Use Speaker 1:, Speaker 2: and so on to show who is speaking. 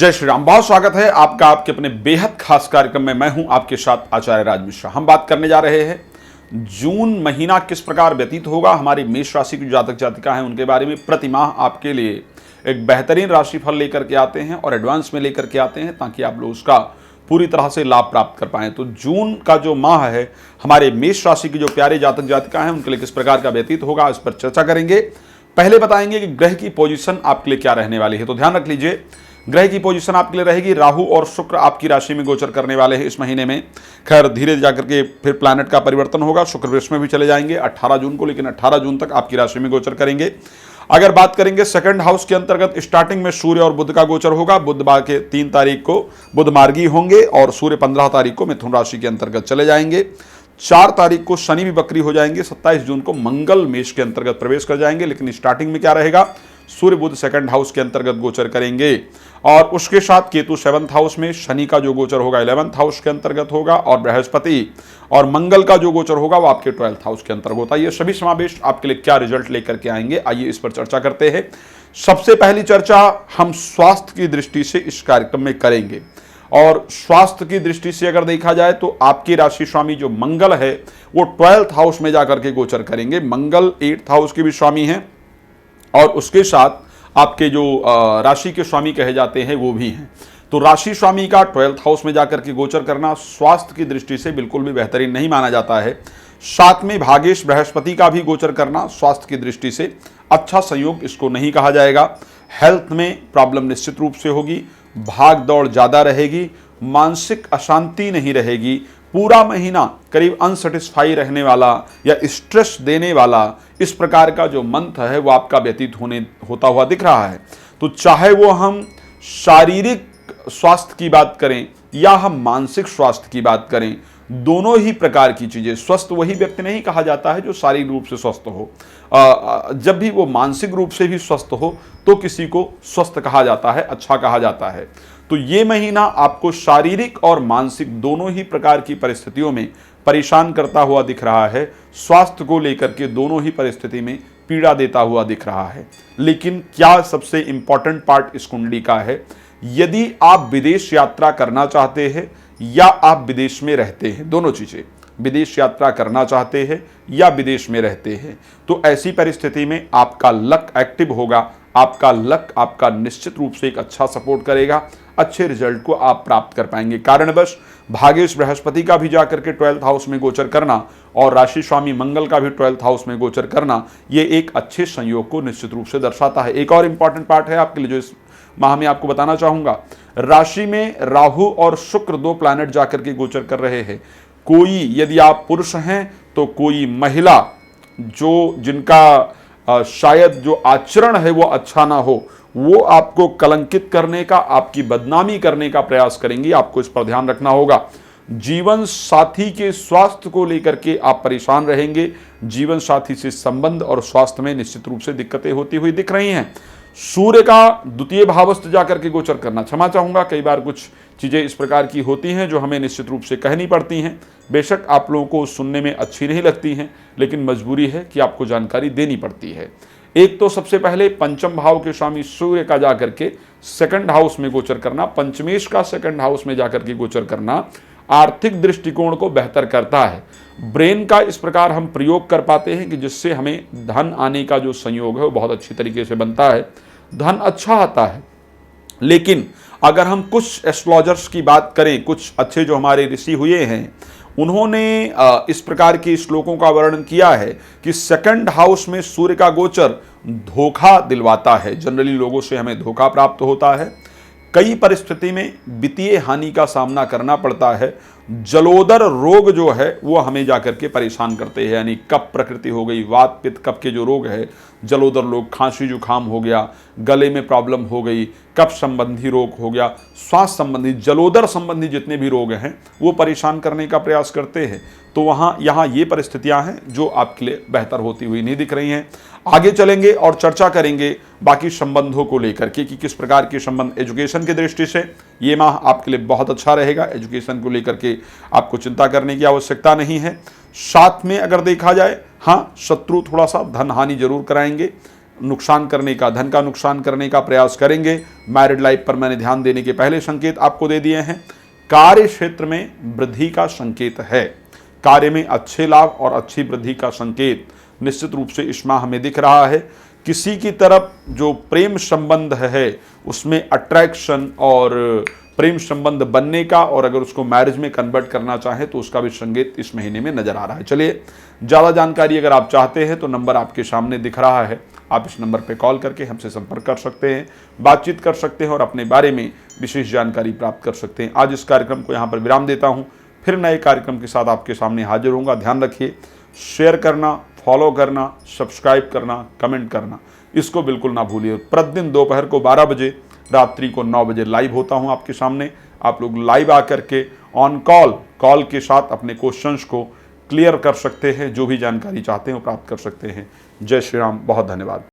Speaker 1: जय श्री राम। बहुत स्वागत है आपका आपके अपने बेहद खास कार्यक्रम में। मैं हूं आपके साथ आचार्य राज मिश्रा। हम बात करने जा रहे हैं जून महीना किस प्रकार व्यतीत होगा। हमारी मेष राशि की जातक जातिका हैं उनके बारे में प्रतिमाह आपके लिए एक बेहतरीन राशिफल लेकर के आते हैं और एडवांस में लेकर के आते हैं ताकि आप लोग उसका पूरी तरह से लाभ प्राप्त कर पाएं। तो जून का जो माह है हमारे मेष राशि की जो प्यारे जातक जातिका हैं उनके लिए किस प्रकार का व्यतीत होगा, इस पर चर्चा करेंगे। पहले बताएंगे कि ग्रह की पोजीशन आपके लिए क्या रहने वाली है। तो ध्यान रख लीजिए, ग्रह की पोजीशन आपके लिए रहेगी, राहु और शुक्र आपकी राशि में गोचर करने वाले हैं इस महीने में। खैर धीरे जाकर के फिर प्लैनेट का परिवर्तन होगा, शुक्र वृष में भी चले जाएंगे 18 जून को, लेकिन 18 जून तक आपकी राशि में गोचर करेंगे। अगर बात करेंगे सेकंड हाउस के अंतर्गत, स्टार्टिंग में सूर्य और बुध का गोचर होगा। बुधवार के 3 तारीख को बुध मार्गी होंगे और सूर्य 15 तारीख को मिथुन राशि के अंतर्गत चले जाएंगे। 4 तारीख को शनि भी वक्री हो जाएंगे। 27 जून को मंगल मेष के अंतर्गत प्रवेश कर जाएंगे। लेकिन स्टार्टिंग में क्या रहेगा, सूर्य बुध सेकंड हाउस के अंतर्गत गोचर करेंगे और उसके साथ केतु 7th हाउस में, शनि का जो गोचर होगा 11th हाउस के अंतर्गत होगा और बृहस्पति और मंगल का जो गोचर होगा वो आपके 12th हाउस के अंतर्गत होता है। ये सभी समावेश आपके लिए क्या रिजल्ट लेकर के आएंगे, आइए इस पर चर्चा करते हैं। सबसे पहली चर्चा हम स्वास्थ्य की दृष्टि से इस कार्यक्रम में करेंगे और स्वास्थ्य की दृष्टि से अगर देखा जाए तो आपकी राशि स्वामी जो मंगल है वो 12th हाउस में जाकर के गोचर करेंगे। मंगल 8th हाउस के भी स्वामी हैं और उसके साथ आपके जो राशि के स्वामी कहे जाते हैं वो भी हैं। तो राशि स्वामी का 12th हाउस में जाकर के गोचर करना स्वास्थ्य की दृष्टि से बिल्कुल भी बेहतरीन नहीं माना जाता है। साथ में भागेश बृहस्पति का भी गोचर करना स्वास्थ्य की दृष्टि से अच्छा संयोग इसको नहीं कहा जाएगा। हेल्थ में प्रॉब्लम निश्चित रूप से होगी, भाग दौड़ ज़्यादा रहेगी, मानसिक अशांति नहीं रहेगी। पूरा महीना करीब अनसेटिस्फाई रहने वाला या स्ट्रेस देने वाला इस प्रकार का जो मंथ है वो आपका व्यतीत होता हुआ दिख रहा है। तो चाहे वो हम शारीरिक स्वास्थ्य की बात करें या हम मानसिक स्वास्थ्य की बात करें, दोनों ही प्रकार की चीज़ें, स्वस्थ वही व्यक्ति नहीं कहा जाता है जो शारीरिक रूप से स्वस्थ हो, जब भी वो मानसिक रूप से भी स्वस्थ हो तो किसी को स्वस्थ कहा जाता है, अच्छा कहा जाता है। तो ये महीना आपको शारीरिक और मानसिक दोनों ही प्रकार की परिस्थितियों में परेशान करता हुआ दिख रहा है। स्वास्थ्य को लेकर के दोनों ही परिस्थिति में पीड़ा देता हुआ दिख रहा है। लेकिन क्या सबसे इंपॉर्टेंट पार्ट इस कुंडली का है, यदि आप विदेश यात्रा करना चाहते हैं या आप विदेश में रहते हैं, दोनों चीज़ें, विदेश यात्रा करना चाहते हैं या विदेश में रहते हैं, तो ऐसी परिस्थिति में आपका लक एक्टिव होगा। आपका लक आपका निश्चित रूप से एक अच्छा सपोर्ट करेगा, अच्छे रिजल्ट को आप प्राप्त कर पाएंगे। कारणवश भागेश बृहस्पति का भी जाकर के 12th हाउस में गोचर करना और राशि स्वामी मंगल का भी 12th हाउस में गोचर करना, ये एक अच्छे संयोग को निश्चित रूप से दर्शाता है। एक और इंपॉर्टेंट पार्ट है आपके लिए जो इस माह में आपको बताना चाहूंगा, राशि में राहु और शुक्र 2 प्लैनेट जाकर के गोचर कर रहे हैं। कोई यदि आप पुरुष हैं तो कोई महिला जो जिनका शायद जो आचरण है वो अच्छा ना हो, वो आपको कलंकित करने का, आपकी बदनामी करने का प्रयास करेंगी। आपको इस पर ध्यान रखना होगा। जीवन साथी के स्वास्थ्य को लेकर के आप परेशान रहेंगे। जीवन साथी से संबंध और स्वास्थ्य में निश्चित रूप से दिक्कतें होती हुई दिख रही हैं। सूर्य का द्वितीय भावस्थ जाकर के गोचर करना, क्षमा चाहूंगा कई बार कुछ चीज़ें इस प्रकार की होती हैं जो हमें निश्चित रूप से कहनी पड़ती हैं। बेशक आप लोगों को सुनने में अच्छी नहीं लगती हैं, लेकिन मजबूरी है कि आपको जानकारी देनी पड़ती है। एक तो सबसे पहले पंचम भाव के स्वामी सूर्य का जाकर के सेकंड हाउस में गोचर करना, पंचमेश का सेकंड हाउस में जाकर के गोचर करना आर्थिक दृष्टिकोण को बेहतर करता है। ब्रेन का इस प्रकार हम प्रयोग कर पाते हैं कि जिससे हमें धन आने का जो संयोग है वो बहुत अच्छी तरीके से बनता है, धन अच्छा आता है। लेकिन अगर हम कुछ एस्ट्रोलॉजर्स की बात करें, कुछ अच्छे जो हमारे ऋषि हुए हैं, उन्होंने इस प्रकार के श्लोकों का वर्णन किया है कि सेकंड हाउस में सूर्य का गोचर धोखा दिलवाता है। जनरली लोगों से हमें धोखा प्राप्त होता है, कई परिस्थिति में वित्तीय हानि का सामना करना पड़ता है। जलोदर रोग जो है वो हमें जाकर के परेशान करते हैं, यानी कफ प्रकृति हो गई, वात पित्त कफ के जो रोग है, जलोदर रोग, खांसी जुकाम हो गया, गले में प्रॉब्लम हो गई, कफ संबंधी रोग हो गया, श्वास संबंधी, जलोदर संबंधी जितने भी रोग हैं वो परेशान करने का प्रयास करते हैं। तो यहाँ ये परिस्थितियां हैं जो आपके लिए बेहतर होती हुई नहीं दिख रही हैं। आगे चलेंगे और चर्चा करेंगे बाकी संबंधों को लेकर के कि किस प्रकार के संबंध, एजुकेशन की दृष्टि से ये माह आपके लिए बहुत अच्छा रहेगा। एजुकेशन को लेकर के आपको चिंता करने की आवश्यकता नहीं है। साथ में अगर देखा जाए, हाँ, शत्रु थोड़ा सा धन हानि जरूर कराएंगे, नुकसान करने का, धन का नुकसान करने का प्रयास करेंगे। मैरिड लाइफ पर मैंने ध्यान देने के पहले संकेत आपको दे दिए हैं। कार्य क्षेत्र में वृद्धि का संकेत है। कार्य में अच्छे लाभ और अच्छी वृद्धि का संकेत निश्चित रूप से इस माह हमें दिख रहा है। किसी की तरफ जो प्रेम संबंध है उसमें अट्रैक्शन और प्रेम संबंध बनने का, और अगर उसको मैरिज में कन्वर्ट करना चाहे तो उसका भी संकेत इस महीने में नजर आ रहा है। चलिए, ज़्यादा जानकारी अगर आप चाहते हैं तो नंबर आपके सामने दिख रहा है, आप इस नंबर पर कॉल करके हमसे संपर्क कर सकते हैं, बातचीत कर सकते हैं और अपने बारे में विशेष जानकारी प्राप्त कर सकते हैं। आज इस कार्यक्रम को यहाँ पर विराम देता हूँ, फिर नए कार्यक्रम के साथ आपके सामने हाजिर होऊंगा। ध्यान रखिए, शेयर करना, फॉलो करना, सब्सक्राइब करना, कमेंट करना, इसको बिल्कुल ना भूलिए। प्रतिदिन दोपहर को 12 बजे, रात्रि को 9 बजे लाइव होता हूं आपके सामने। आप लोग लाइव आकर के ऑन कॉल के साथ अपने क्वेश्चंस को क्लियर कर सकते हैं, जो भी जानकारी चाहते हैं वो प्राप्त कर सकते हैं। जय श्री राम, बहुत धन्यवाद।